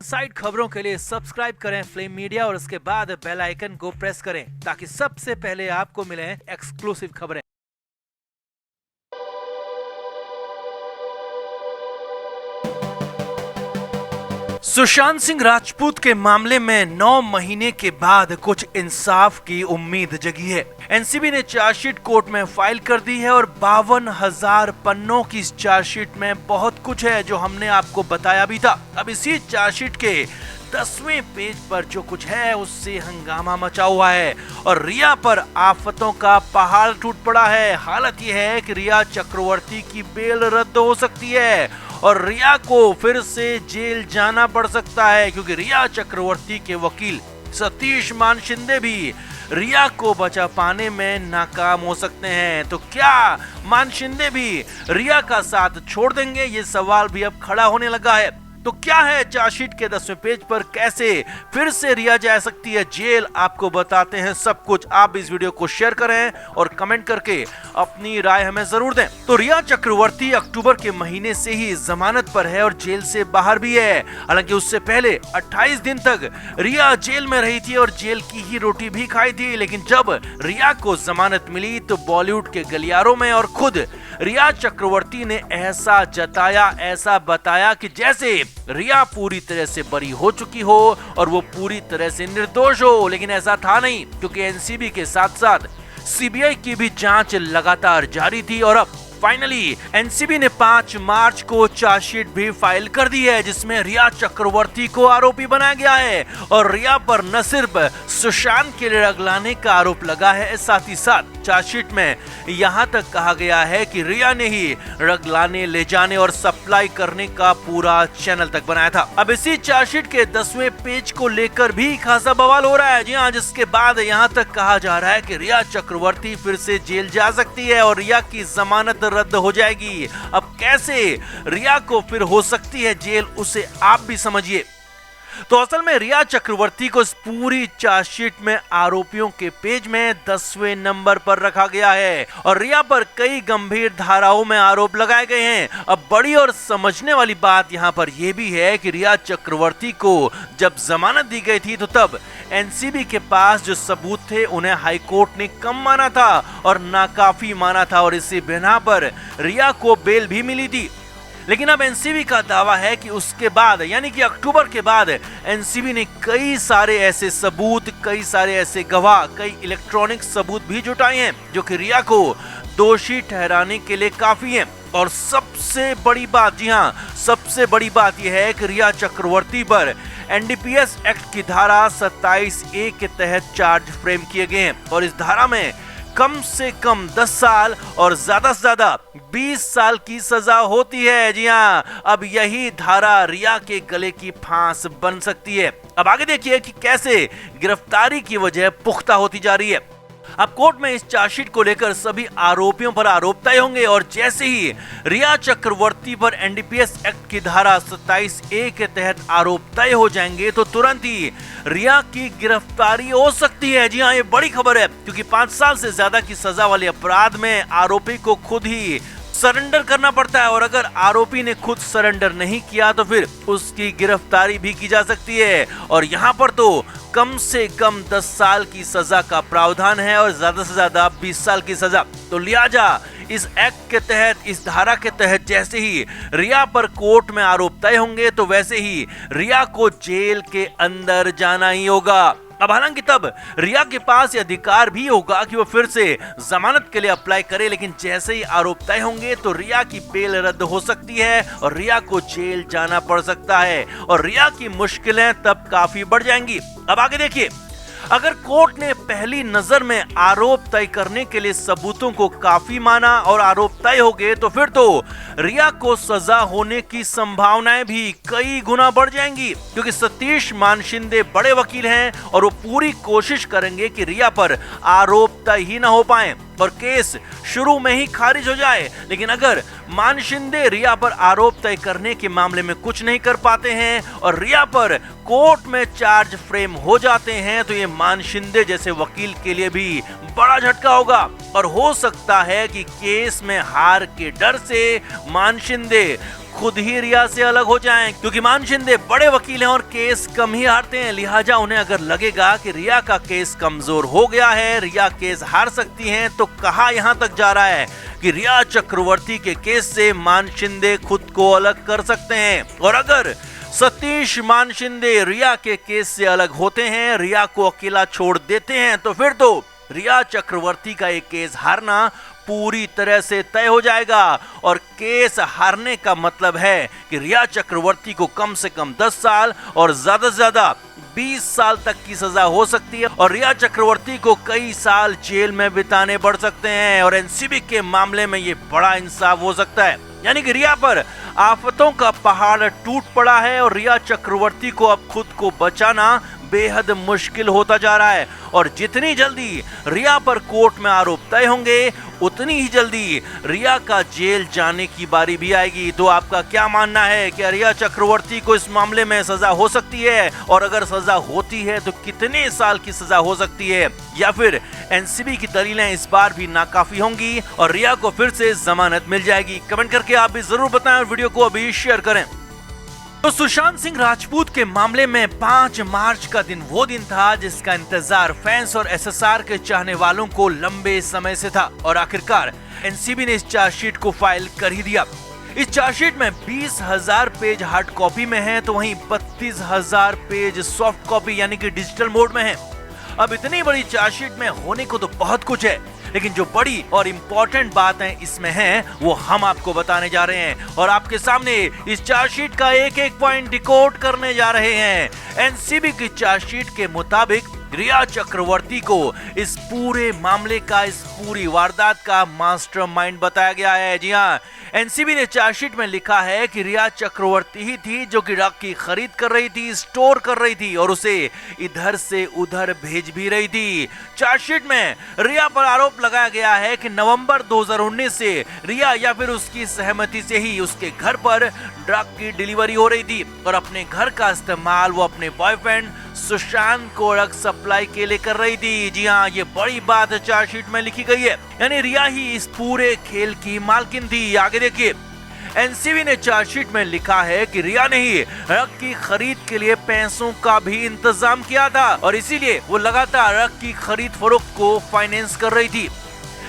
Side खबरों के लिए सब्सक्राइब करें फ्लेम मीडिया और उसके बाद बेल आइकन को प्रेस करें ताकि सबसे पहले आपको मिले एक्सक्लूसिव खबरें। सुशांत सिंह राजपूत के मामले में 9 महीने के बाद कुछ इंसाफ की उम्मीद जगी है। एनसीबी ने चार्जशीट कोर्ट में फाइल कर दी है और 52,000 पन्नों की इस चार्जशीट में बहुत कुछ है जो हमने आपको बताया भी था। अब इसी चार्जशीट के 10वें पेज पर जो कुछ है उससे हंगामा मचा हुआ है और रिया पर आफतों का पहाड़ टूट पड़ा है। हालत यह है कि रिया चक्रवर्ती की बेल रद्द हो सकती है और रिया को फिर से जेल जाना पड़ सकता है क्योंकि रिया चक्रवर्ती के वकील सतीश मान शिंदे भी रिया को बचा पाने में नाकाम हो सकते हैं। तो क्या मान शिंदे भी रिया का साथ छोड़ देंगे, ये सवाल भी अब खड़ा होने लगा है। तो क्या है चार्जशीट के 10वें पेज पर, कैसे फिर से रिया जा सकती है जेल, आपको बताते हैं सब कुछ। आप इस वीडियो को शेयर करें और कमेंट करके अपनी राय हमें जरूर दें। तो रिया चक्रवर्ती अक्टूबर के महीने से ही जमानत पर है और जेल से बाहर भी है। हालांकि उससे पहले 28 दिन तक रिया जेल में रही थी और जेल की ही रोटी भी खाई थी। लेकिन जब रिया को जमानत मिली तो बॉलीवुड के गलियारों में और खुद रिया चक्रवर्ती ने ऐसा जताया, ऐसा बताया कि जैसे रिया पूरी तरह से बरी हो चुकी हो और वो पूरी तरह से निर्दोष हो। लेकिन ऐसा था नहीं क्योंकि एनसीबी के साथ साथ सीबीआई की भी जांच लगातार जारी थी और अब फाइनली एनसीबी ने 5 मार्च को चार्जशीट भी फाइल कर दी है जिसमें रिया चक्रवर्ती को आरोपी बनाया गया है और रिया पर न सिर्फ सुशांत के लिए रगलाने का आरोप लगा है, साथ ही साथ चार्जशीट में यहां तक कहा गया है कि रिया ने ही रगलाने, ले जाने और सप्लाई करने का पूरा चैनल तक बनाया था। अब इसी चार्जशीट के 10वें पेज को लेकर भी खासा बवाल हो रहा है। जी हाँ, जिसके बाद यहां तक कहा जा रहा है कि रिया चक्रवर्ती फिर से जेल जा सकती है और रिया की जमानत रद्द हो जाएगी। अब कैसे रिया को फिर हो सकती है जेल, उसे आप भी समझिए। तो असल में रिया चक्रवर्ती को इस पूरी चार्जशीट में आरोपियों के पेज में 10वें नंबर पर रखा गया है और रिया पर कई गंभीर धाराओं में आरोप लगाए गए हैं। अब बड़ी और समझने वाली बात यहाँ पर यह भी है कि रिया चक्रवर्ती को जब जमानत दी गई थी तो तब एनसीबी के पास जो सबूत थे उन्हें हाईकोर्ट ने कम माना था और नाकाफी माना था और इसी बिना पर रिया को बेल भी मिली थी। लेकिन अब एनसीबी का दावा है कि उसके बाद यानी कि अक्टूबर के बाद एनसीबी ने कई सारे ऐसे सबूत, कई सारे ऐसे गवाह, कई इलेक्ट्रॉनिक सबूत भी जुटाए हैं जो कि रिया को दोषी ठहराने के लिए काफी हैं। और सबसे बड़ी बात, जी हाँ, सबसे बड़ी बात यह है कि रिया चक्रवर्ती पर एनडीपीएस एक्ट की धारा 27A के तहत चार्ज फ्रेम किए गए हैं और इस धारा में कम से कम 10 साल और ज्यादा से ज्यादा 20 साल की सजा होती है। जी हाँ, अब यही धारा रिया के गले की फांस बन सकती है। अब आगे देखिए कि कैसे गिरफ्तारी की वजह पुख्ता होती जा रही है। अब कोर्ट में इस चार्जशीट को लेकर सभी आरोपियों पर आरोप तय होंगे और जैसे ही रिया चक्रवर्ती पर एनडीपीएस एक्ट की धारा 27A के तहत आरोप तय हो जाएंगे तो तुरंत ही रिया की गिरफ्तारी हो सकती है। जी हाँ, ये बड़ी खबर है क्योंकि 5 साल से ज्यादा की सजा वाले अपराध में आरोपी को खुद ही सरेंडर करना पड़ता है और अगर आरोपी ने खुद सरेंडर नहीं किया तो फिर उसकी गिरफ्तारी भी की जा सकती है और यहाँ पर तो कम से कम 10 साल की सजा का प्रावधान है और ज्यादा से ज्यादा 20 साल की सजा। तो लिहाजा इस एक्ट के तहत, इस धारा के तहत जैसे ही रिया पर कोर्ट में आरोप तय होंगे तो वैसे ही रिया को जेल के अंदर जाना ही होगा। अब हालांकि तब रिया के पास अधिकार भी होगा कि वो फिर से जमानत के लिए अप्लाई करे, लेकिन जैसे ही आरोप तय होंगे तो रिया की बेल रद्द हो सकती है और रिया को जेल जाना पड़ सकता है और रिया की मुश्किलें तब काफी बढ़ जाएंगी। अब आगे देखिए, अगर कोर्ट ने पहली नजर में आरोप तय करने के लिए सबूतों को काफी माना और आरोप तय हो गए तो फिर तो रिया को सजा होने की संभावनाएं भी कई गुना बढ़ जाएंगी क्योंकि सतीश मान शिंदे बड़े वकील हैं और वो पूरी कोशिश करेंगे कि रिया पर आरोप तय ही ना हो पाए और केस शुरू में ही खारिज हो जाए। लेकिन अगर मान शिंदे रिया पर आरोप तय करने के मामले में कुछ नहीं कर पाते हैं और रिया पर कोर्ट में चार्ज फ्रेम हो जाते हैं तो ये मान शिंदे जैसे वकील के लिए भी बड़ा झटका होगा और हो सकता है कि केस में हार के डर से मान शिंदे खुद ही रिया से अलग हो जाएं, क्योंकि मान शिंदे बड़े वकील हैं और केस कम ही हारते हैं। लिहाजा उन्हें अगर लगेगा कि रिया का केस कमजोर हो गया है, रिया केस हार सकती हैं, तो कहा यहां तक जा रहा है कि रिया चक्रवर्ती के केस से मान शिंदे खुद को अलग कर सकते हैं। और अगर सतीश मान शिंदे रिया के केस से अलग होते हैं, रिया को अकेला छोड़ देते हैं, तो फिर तो रिया चक्रवर्ती का एक केस हारना पूरी तरह से तय हो जाएगा। और केस हारने का मतलब है कि रिया चक्रवर्ती को कम से कम 10 साल और ज्यादा से ज्यादा 20 साल तक की सजा हो सकती है और रिया चक्रवर्ती को कई साल जेल में बिताने पड़ सकते हैं। और एनसीबी के मामले में ये बड़ा इंसाफ हो सकता है, यानी कि रिया पर आफतों का पहाड़ टूट पड़ा है और रिया चक्रवर्ती को अब खुद को बचाना बेहद मुश्किल होता जा रहा है। और जितनी जल्दी रिया पर कोर्ट में आरोप तय होंगे, उतनी ही जल्दी रिया का जेल जाने की बारी भी आएगी। तो आपका क्या मानना है कि रिया चक्रवर्ती को इस मामले में सजा हो सकती है, और अगर सजा होती है तो कितने साल की सजा हो सकती है, या फिर एनसीबी की दलीलें इस बार भी नाकाफी होंगी और रिया को फिर से जमानत मिल जाएगी? कमेंट करके आप भी जरूर बताएं और वीडियो को अभी शेयर करें। तो सुशांत सिंह राजपूत के मामले में 5 मार्च का दिन वो दिन था जिसका इंतजार फैंस और एसएसआर के चाहने वालों को लंबे समय से था, और आखिरकार एनसीबी ने इस चार्जशीट को फाइल कर ही दिया। इस चार्जशीट में 20,000 पेज हार्ड कॉपी में है, तो वहीं 32,000 पेज सॉफ्ट कॉपी यानी कि डिजिटल मोड में है। अब इतनी बड़ी चार्जशीट में होने को तो बहुत कुछ है, लेकिन जो बड़ी और इम्पोर्टेंट बातें इसमें हैं वो हम आपको बताने जा रहे हैं और आपके सामने इस चार्जशीट का एक एक पॉइंट डिकोड करने जा रहे हैं। एनसीबी की चार्जशीट के मुताबिक रिया चक्रवर्ती को इस पूरे मामले का, इस पूरी वारदात का मास्टरमाइंड बताया गया है। जी हाँ, एनसीबी ने चार्जशीट में लिखा है कि रिया चक्रवर्ती ही थी जो कि ड्रग की खरीद कर रही थी, स्टोर कर रही थी और उसे इधर से उधर भेज भी रही थी। चार्जशीट में रिया पर आरोप लगाया गया है कि नवंबर 2019 से रिया या फिर उसकी सहमति से ही उसके घर पर ड्रग की डिलीवरी हो रही थी और अपने घर का इस्तेमाल वो अपने बॉयफ्रेंड सुशांत को ड्रग सप्लाई के लिए कर रही थी। जी हाँ, ये बड़ी बात चार्जशीट में लिखी गई है, यानी रिया ही इस पूरे खेल की मालकिन थी। आगे देखिए, एनसीबी ने चार्जशीट में लिखा है कि रिया ने ही ड्रग की खरीद के लिए पैसों का भी इंतजाम किया था और इसीलिए वो लगातार ड्रग की खरीद फरोख्त को फाइनेंस कर रही थी।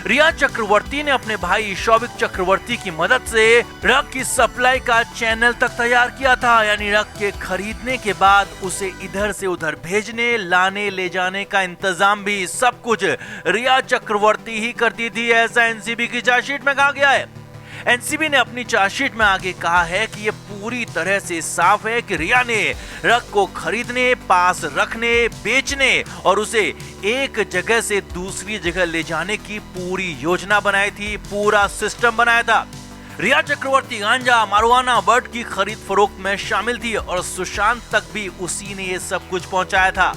रिया चक्रवर्ती ने अपने भाई शौविक चक्रवर्ती की मदद से ड्रग की सप्लाई का चैनल तक तैयार किया था, यानी ड्रग के खरीदने के बाद उसे इधर से उधर भेजने, लाने, ले जाने का इंतजाम भी सब कुछ रिया चक्रवर्ती ही करती थी, ऐसा एनसीबी की चार्जशीट में कहा गया है। एनसीबी ने अपनी चार्जशीट में आगे कहा है कि ये पूरी तरह से साफ है कि रिया ने ड्रग को खरीदने, पास रखने, बेचने और उसे एक जगह से दूसरी जगह ले जाने की पूरी योजना बनाई थी, पूरा सिस्टम बनाया था। रिया चक्रवर्ती गांजा, मारुआना, बर्ड की खरीद फरोख्त में शामिल थी और सुशांत तक भी उसी ने ये सब कुछ पहुंचाया था।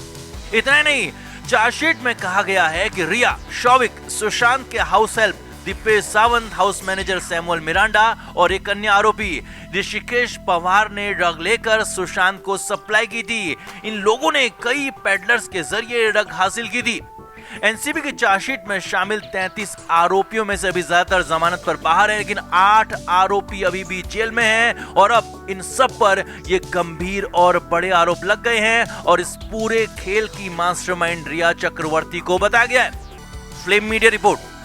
इतना नहीं, चार्जशीट में कहा गया है कि रिया, शौविक, सुशांत के house help Dipesh Sawant, house manager Samuel Miranda और एक अन्य आरोपी ऋषिकेश पवार ने ड्रग लेकर सुशांत को सप्लाई की थी। इन लोगों ने कई पेडलर्स के जरिए ड्रग हासिल की थी। एनसीबी की चार्जशीट में शामिल 33 आरोपियों में से अभी ज्यादातर जमानत पर बाहर है, लेकिन 8 आरोपी अभी भी जेल में हैं और अब इन सब पर ये गंभीर और बड़े आरोप लग गए हैं और इस पूरे खेल की मास्टरमाइंड रिया चक्रवर्ती को बताया गया है। Flame media report.